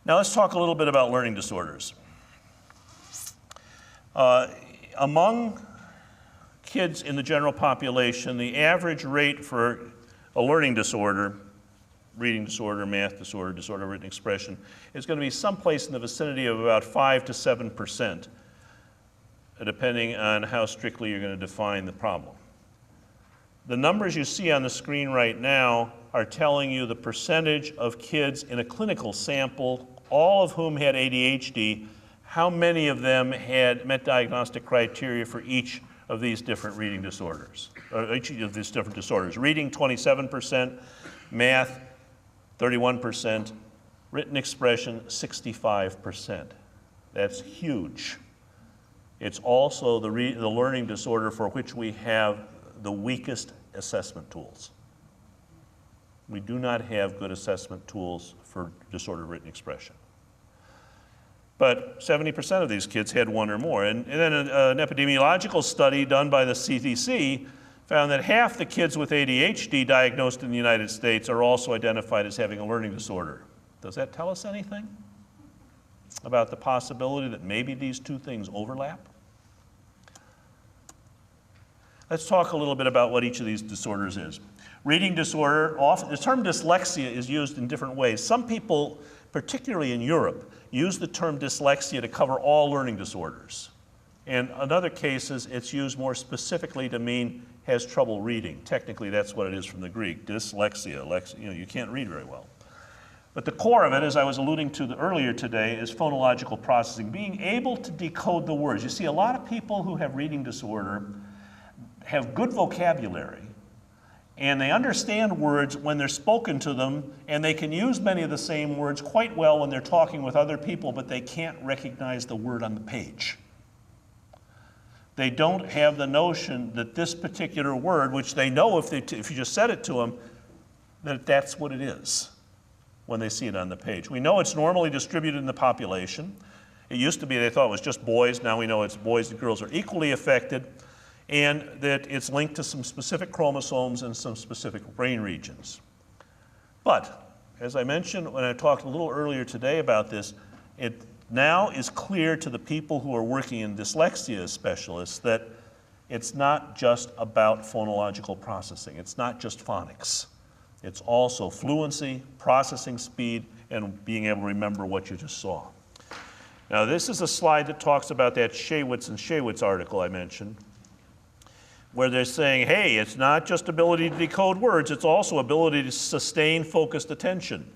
Now let's talk a little bit about learning disorders. Among kids in the general population, the average rate for a learning disorder, reading disorder, math disorder, disorder of written expression, is going to be someplace in the vicinity of about 5 to 7%, depending on how strictly you're going to define the problem. The numbers you see on the screen right now are telling you the percentage of kids in a clinical sample, all of whom had ADHD, how many of them had met diagnostic criteria for each of these different reading disorders, or each of these different disorders. Reading, 27%, math, 31%, written expression, 65%. That's huge. It's also the learning disorder for which we have the weakest assessment tools. We do not have good assessment tools for disordered written expression. But 70% of these kids had one or more. And then an epidemiological study done by the CDC found that half the kids with ADHD diagnosed in the United States are also identified as having a learning disorder. Does that tell us anything about the possibility that maybe these two things overlap? Let's talk a little bit about what each of these disorders is. Reading disorder, the term dyslexia is used in different ways. Some people, particularly in Europe, use the term dyslexia to cover all learning disorders. And in other cases, it's used more specifically to mean has trouble reading. Technically, that's what it is from the Greek, dyslexia. You can't read very well. But the core of it, as I was alluding to earlier today, is phonological processing, being able to decode the words. You see, a lot of people who have reading disorder have good vocabulary, and they understand words when they're spoken to them, and they can use many of the same words quite well when they're talking with other people, but they can't recognize the word on the page. They don't have the notion that this particular word, which they know if you just said it to them, that that's what it is when they see it on the page. We know it's normally distributed in the population. It used to be they thought it was just boys. Now we know it's boys and girls are equally affected, and that it's linked to some specific chromosomes and some specific brain regions. But, as I mentioned when I talked a little earlier today about this, it now is clear to the people who are working in dyslexia specialists that it's not just about phonological processing. It's not just phonics. It's also fluency, processing speed, and being able to remember what you just saw. Now, this is a slide that talks about that Shaywitz and Shaywitz article I mentioned, where they're saying, hey, it's not just ability to decode words, it's also ability to sustain focused attention.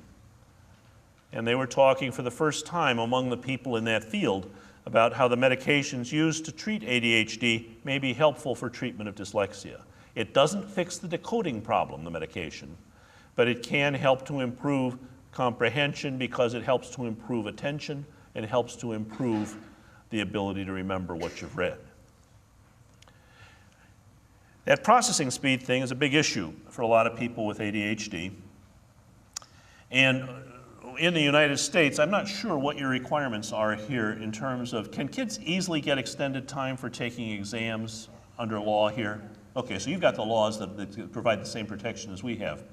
And they were talking for the first time among the people in that field about how the medications used to treat ADHD may be helpful for treatment of dyslexia. It doesn't fix the decoding problem, the medication, but it can help to improve comprehension because it helps to improve attention and helps to improve the ability to remember what you've read. That processing speed thing is a big issue for a lot of people with ADHD. And in the United States, I'm not sure what your requirements are here in terms of, can kids easily get extended time for taking exams under law here? Okay, so you've got the laws that provide the same protection as we have.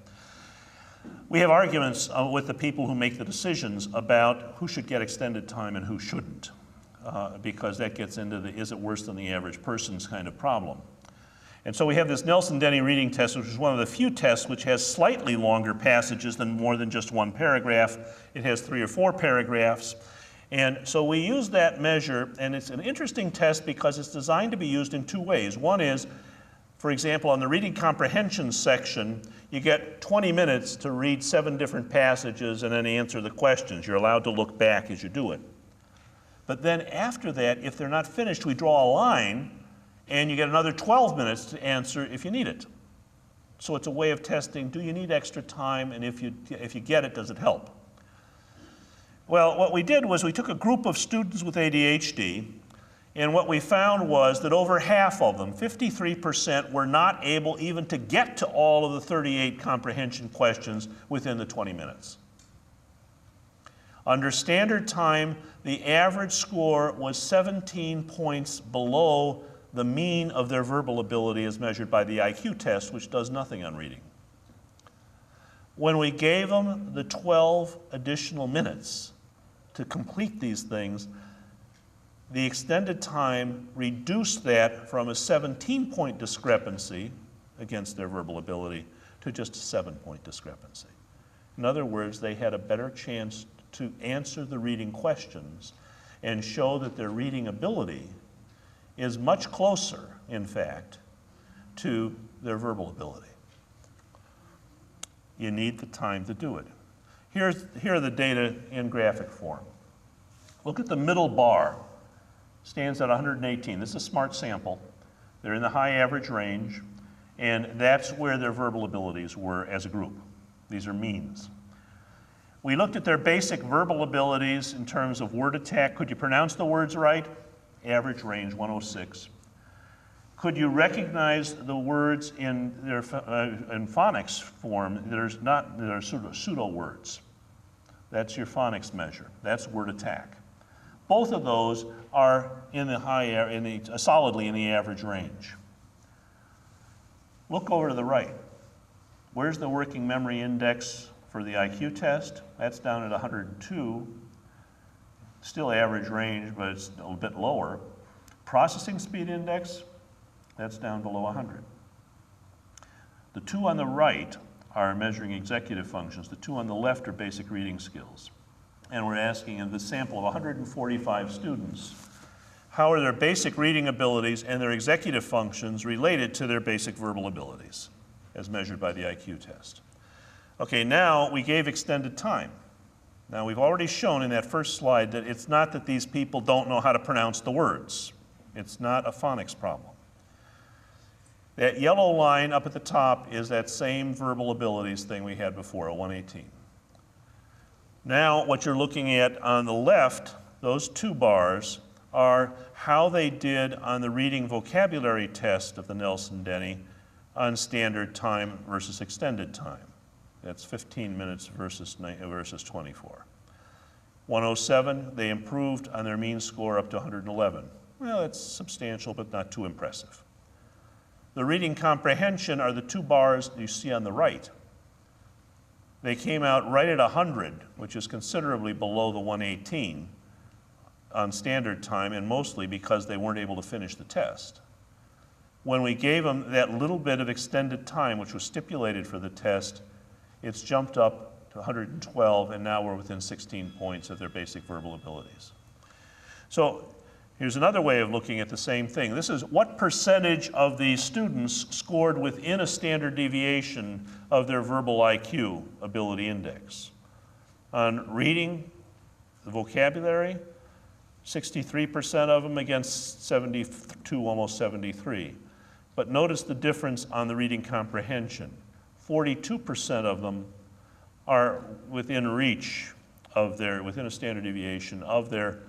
We have arguments with the people who make the decisions about who should get extended time and who shouldn't, because that gets into the is it worse than the average person's kind of problem. And so we have this Nelson-Denny reading test, which is one of the few tests which has slightly longer passages than more than just one paragraph. It has 3 or 4 paragraphs. And so we use that measure, and it's an interesting test because it's designed to be used in 2 ways. One is, for example, on the reading comprehension section, you get 20 minutes to read 7 different passages and then answer the questions. You're allowed to look back as you do it. But then after that, if they're not finished, we draw a line, and you get another 12 minutes to answer if you need it. So it's a way of testing, do you need extra time, and if you get it, does it help? Well, what we did was we took a group of students with ADHD, and what we found was that over half of them, 53%, were not able even to get to all of the 38 comprehension questions within the 20 minutes. Under standard time, the average score was 17 points below the mean of their verbal ability as measured by the IQ test, which does nothing on reading. When we gave them the 12 additional minutes, to complete these things, the extended time reduced that from a 17-point discrepancy against their verbal ability to just a 7-point discrepancy. In other words, they had a better chance to answer the reading questions and show that their reading ability is much closer, in fact, to their verbal ability. You need the time to do it. Here are the data in graphic form. Look at the middle bar. Stands at 118. This is a smart sample. They're in the high average range, and that's where their verbal abilities were as a group. These are means. We looked at their basic verbal abilities in terms of word attack. Could you pronounce the words right? Average range, 106. Could you recognize the words in their in phonics form that are pseudo words? That's your phonics measure. That's word attack. Both of those are in the solidly in the average range. Look over to the right. Where's the working memory index for the IQ test? That's down at 102. Still average range, but it's a bit lower. Processing speed index, that's down below 100. The two on the right are measuring executive functions. The two on the left are basic reading skills. And we're asking in the sample of 145 students, how are their basic reading abilities and their executive functions related to their basic verbal abilities, as measured by the IQ test? Okay, now we gave extended time. Now we've already shown in that first slide that it's not that these people don't know how to pronounce the words. It's not a phonics problem. That yellow line up at the top is that same verbal abilities thing we had before, a 118. Now what you're looking at on the left, those two bars, are how they did on the reading vocabulary test of the Nelson-Denny on standard time versus extended time. That's 15 minutes versus 24. 107, they improved on their mean score up to 111. Well, that's substantial, but not too impressive. The reading comprehension are the two bars you see on the right. They came out right at 100, which is considerably below the 118 on standard time, and mostly because they weren't able to finish the test. When we gave them that little bit of extended time, which was stipulated for the test, it's jumped up to 112, and now we're within 16 points of their basic verbal abilities. So here's another way of looking at the same thing. This is what percentage of these students scored within a standard deviation of their verbal IQ ability index. On reading, the vocabulary, 63% of them against 72, almost 73. But notice the difference on the reading comprehension. 42% of them are within reach of within a standard deviation of their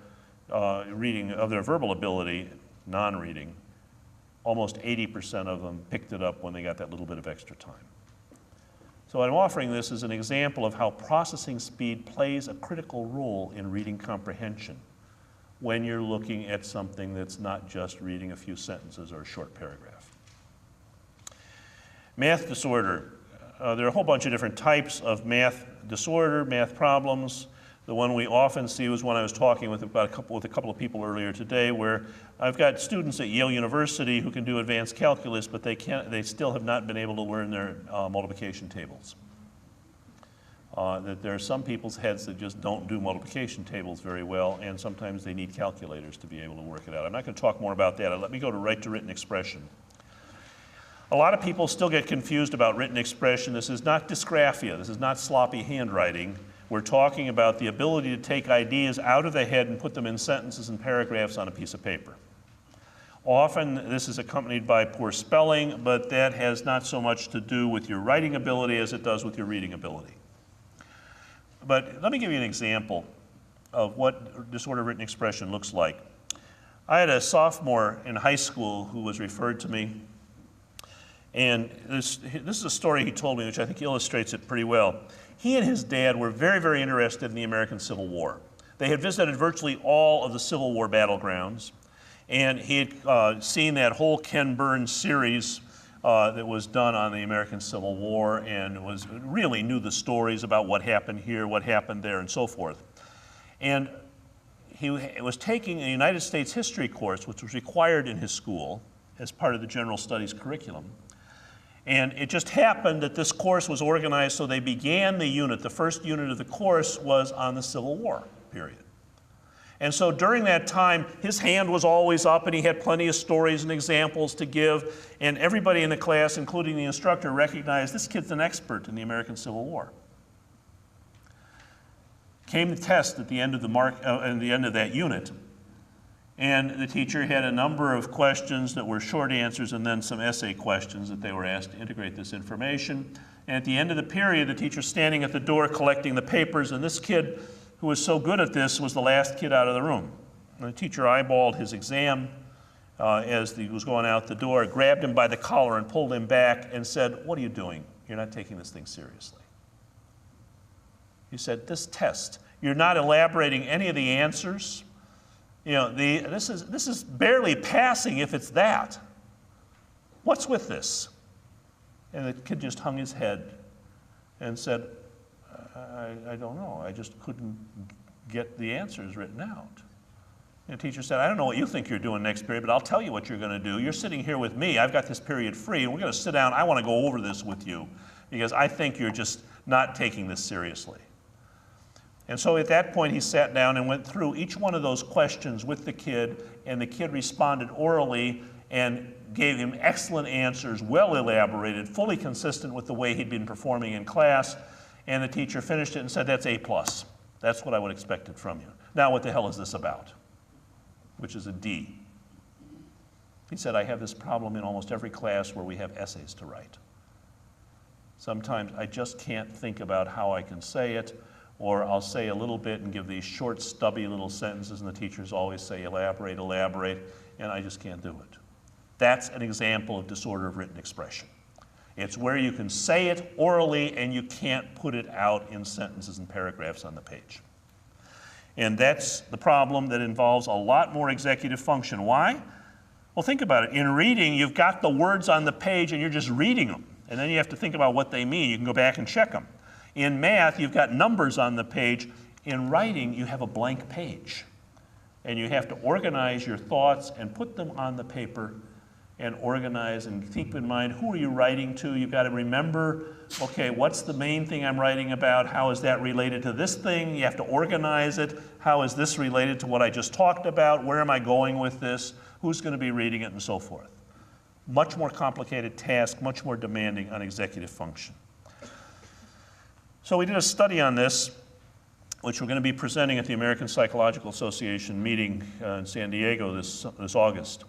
reading, of their verbal ability, non-reading. Almost 80% of them picked it up when they got that little bit of extra time. So I'm offering this as an example of how processing speed plays a critical role in reading comprehension when you're looking at something that's not just reading a few sentences or a short paragraph. Math disorder. There are a whole bunch of different types of math disorder, math problems. The one we often see was when I was talking with a couple of people earlier today, where I've got students at Yale University who can do advanced calculus, but they still have not been able to learn their multiplication tables. That there are some people's heads that just don't do multiplication tables very well, and sometimes they need calculators to be able to work it out. I'm not going to talk more about that. Let me go to right to written expression. A lot of people still get confused about written expression. This is not dysgraphia. This is not sloppy handwriting. We're talking about the ability to take ideas out of the head and put them in sentences and paragraphs on a piece of paper. Often this is accompanied by poor spelling, but that has not so much to do with your writing ability as it does with your reading ability. But let me give you an example of what disordered written expression looks like. I had a sophomore in high school who was referred to me, and this is a story he told me which I think illustrates it pretty well. He and his dad were very, very interested in the American Civil War. They had visited virtually all of the Civil War battlegrounds, and he had seen that whole Ken Burns series that was done on the American Civil War, and really knew the stories about what happened here, what happened there, and so forth. And he was taking a United States history course, which was required in his school as part of the general studies curriculum. And it just happened that this course was organized so they began the unit. The first unit of the course was on the Civil War period. And so during that time, his hand was always up and he had plenty of stories and examples to give. And everybody in the class, including the instructor, recognized this kid's an expert in the American Civil War. Came the test at the end of that unit. And the teacher had a number of questions that were short answers and then some essay questions that they were asked to integrate this information. And at the end of the period, the teacher's standing at the door collecting the papers, and this kid who was so good at this was the last kid out of the room. And the teacher eyeballed his exam as he was going out the door, grabbed him by the collar and pulled him back and said, "What are you doing? You're not taking this thing seriously." He said, "This test, you're not elaborating any of the answers. You know, this is barely passing if it's that. What's with this?" And the kid just hung his head and said, I don't know. I just couldn't get the answers written out. And the teacher said, "I don't know what you think you're doing next period, but I'll tell you what you're going to do. You're sitting here with me. I've got this period free, and we're going to sit down. I want to go over this with you because I think you're just not taking this seriously." And so at that point, he sat down and went through each one of those questions with the kid, and the kid responded orally and gave him excellent answers, well elaborated, fully consistent with the way he'd been performing in class. And the teacher finished it and said, "That's A+. That's what I would expect it from you. Now what the hell is this about?" Which is a D. He said, "I have this problem in almost every class where we have essays to write. Sometimes I just can't think about how I can say it, or I'll say a little bit and give these short, stubby little sentences, and the teachers always say, elaborate, elaborate, and I just can't do it." That's an example of disorder of written expression. It's where you can say it orally and you can't put it out in sentences and paragraphs on the page. And that's the problem that involves a lot more executive function. Why? Well, think about it. In reading, you've got the words on the page and you're just reading them. And then you have to think about what they mean. You can go back and check them. In math, you've got numbers on the page. In writing, you have a blank page. And you have to organize your thoughts and put them on the paper and organize and keep in mind who are you writing to. You've got to remember, okay, what's the main thing I'm writing about? How is that related to this thing? You have to organize it. How is this related to what I just talked about? Where am I going with this? Who's going to be reading it and so forth? Much more complicated task, much more demanding on executive function. So we did a study on this, which we're going to be presenting at the American Psychological Association meeting in San Diego this August.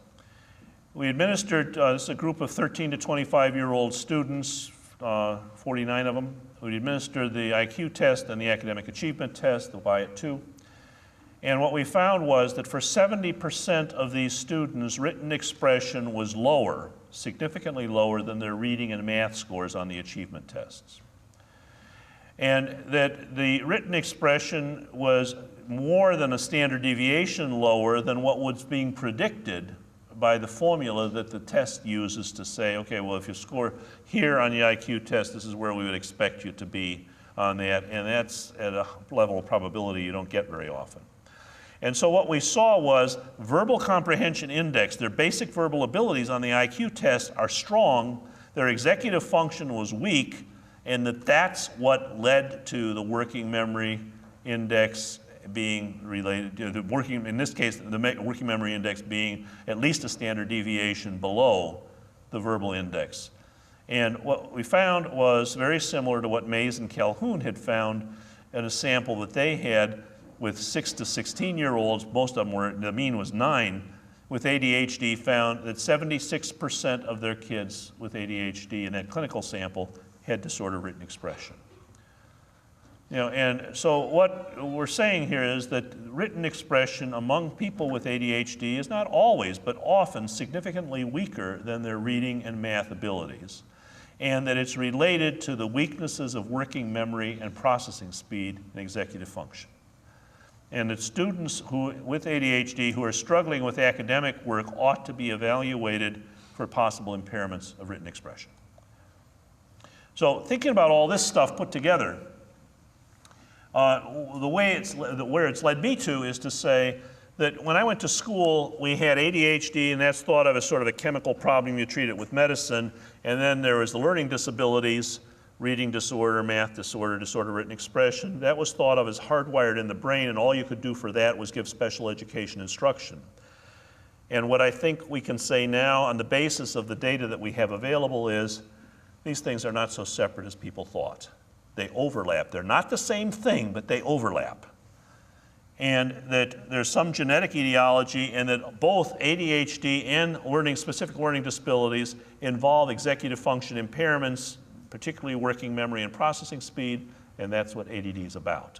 We administered, this is a group of 13 to 25-year-old students, 49 of them. We administered the IQ test and the academic achievement test, the WIAT 2. And what we found was that for 70% of these students, written expression was lower, significantly lower than their reading and math scores on the achievement tests. And that the written expression was more than a standard deviation lower than what was being predicted by the formula that the test uses to say, okay, well, if you score here on the IQ test, this is where we would expect you to be on that, and that's at a level of probability you don't get very often. And so what we saw was verbal comprehension index, their basic verbal abilities on the IQ test are strong, their executive function was weak, and that's what led to the working memory index being related to the working, in this case, the working memory index being at least a standard deviation below the verbal index. And what we found was very similar to what Mays and Calhoun had found in a sample that they had with 6 to 16-year-olds. Most of them were, the mean was 9, with ADHD, found that 76% of their kids with ADHD in that clinical sample had disordered written expression. You know, and so what we're saying here is that written expression among people with ADHD is not always, but often significantly weaker than their reading and math abilities, and that it's related to the weaknesses of working memory and processing speed and executive function. And that students with ADHD who are struggling with academic work ought to be evaluated for possible impairments of written expression. So thinking about all this stuff put together, Where it's led me to is to say that when I went to school, we had ADHD, and that's thought of as sort of a chemical problem. You treat it with medicine. And then there was the learning disabilities, reading disorder, math disorder, disorder written expression. That was thought of as hardwired in the brain, and all you could do for that was give special education instruction. And what I think we can say now on the basis of the data that we have available is these things are not so separate as people thought. They overlap. They're not the same thing, but they overlap. And that there's some genetic etiology, and that both ADHD and specific learning disabilities involve executive function impairments, particularly working memory and processing speed, and that's what ADD is about.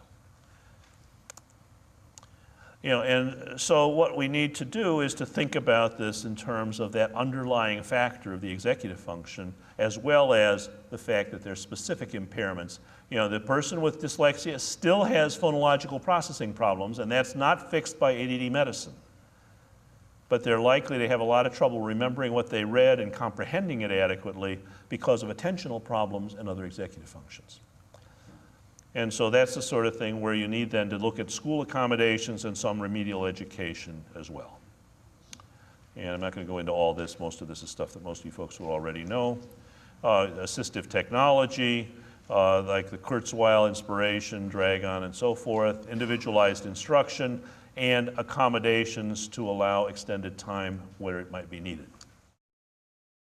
And so what we need to do is to think about this in terms of that underlying factor of the executive function, as well as the fact that there's specific impairments. The person with dyslexia still has phonological processing problems, and that's not fixed by ADD medicine. But they're likely to have a lot of trouble remembering what they read and comprehending it adequately because of attentional problems and other executive functions. And so that's the sort of thing where you need then to look at school accommodations and some remedial education as well. And I'm not going to go into all this. Most of this is stuff that most of you folks will already know. Assistive technology, like the Kurzweil inspiration, Dragon, and so forth, individualized instruction, and accommodations to allow extended time where it might be needed.